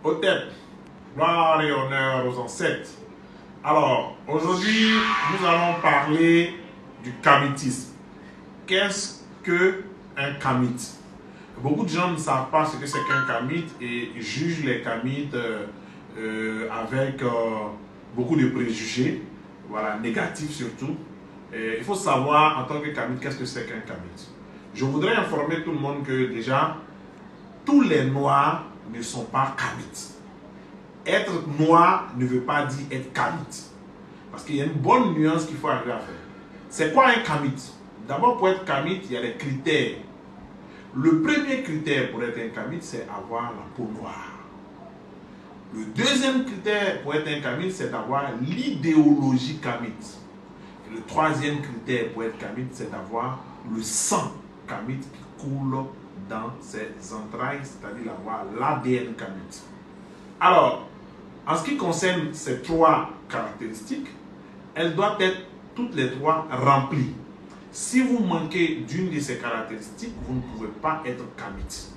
aux têtes, gloire et honneur aux ancêtres. Alors, aujourd'hui, nous allons parler du kamitisme. Qu'est-ce qu'un kamite? Beaucoup de gens ne savent pas ce que c'est qu'un kamite et jugent les kamites avec beaucoup de préjugés, voilà, négatifs surtout. Et il faut savoir en tant que kamite, qu'est-ce que c'est qu'un kamite. Je voudrais informer tout le monde que déjà, tous les noirs ne sont pas kamites. Être noir ne veut pas dire être kamite. Parce qu'il y a une bonne nuance qu'il faut arriver à faire. C'est quoi un kamite? D'abord, pour être kamite, il y a des critères. Le premier critère pour être un kamite, c'est avoir la peau noire. Le deuxième critère pour être un kamite, c'est d'avoir l'idéologie kamite. Et le troisième critère pour être kamite, c'est d'avoir le sang kamite qui coule dans ses entrailles, c'est-à-dire d'avoir l'ADN kamite. Alors, en ce qui concerne ces trois caractéristiques, elles doivent être toutes les trois remplies. Si vous manquez d'une de ces caractéristiques, vous ne pouvez pas être kamite.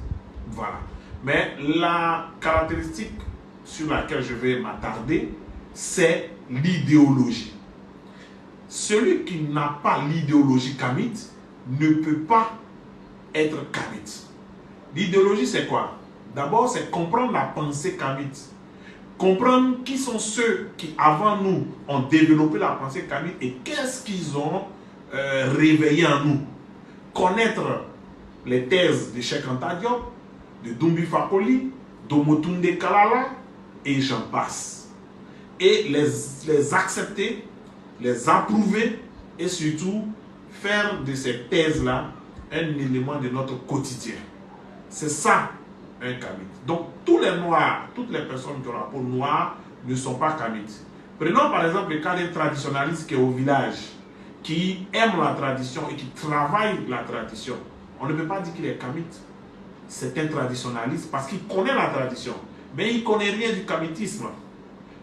Voilà. Mais la caractéristique sur laquelle je vais m'attarder, c'est l'idéologie. Celui qui n'a pas l'idéologie kamite ne peut pas être kamite. L'idéologie, c'est quoi? D'abord, c'est comprendre la pensée kamite. Comprendre qui sont ceux qui, avant nous, ont développé la pensée kamite et qu'est-ce qu'ils ont réveillé en nous. Connaître les thèses de Cheikh Anta Diop, de Doumbouya Fakoli, d'Omotunde Kalala, et j'en passe. Et les accepter, les approuver et surtout faire de ces thèses-là un élément de notre quotidien. C'est ça un kamite. Donc tous les noirs, toutes les personnes qui ont la peau noire ne sont pas kamites. Prenons par exemple le cas d'un traditionnaliste qui est au village, qui aime la tradition et qui travaille la tradition. On ne peut pas dire qu'il est kamite. C'est un traditionnaliste parce qu'il connaît la tradition, mais il ne connaît rien du kamitisme.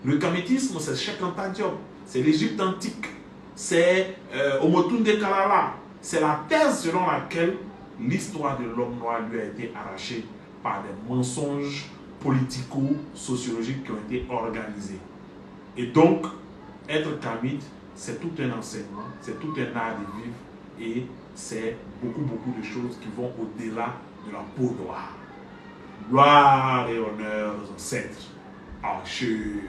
Le kamitisme, c'est Cheikh Anta Diop, c'est l'Égypte antique, c'est Omotunde Kalala. C'est la thèse selon laquelle l'histoire de l'homme noir lui a été arrachée par des mensonges politico-sociologiques qui ont été organisés. Et donc, être kamite, c'est tout un enseignement, c'est tout un art de vivre et c'est beaucoup de choses qui vont au-delà de la peau noire. Gloire et honneur aux ancêtres. Archers.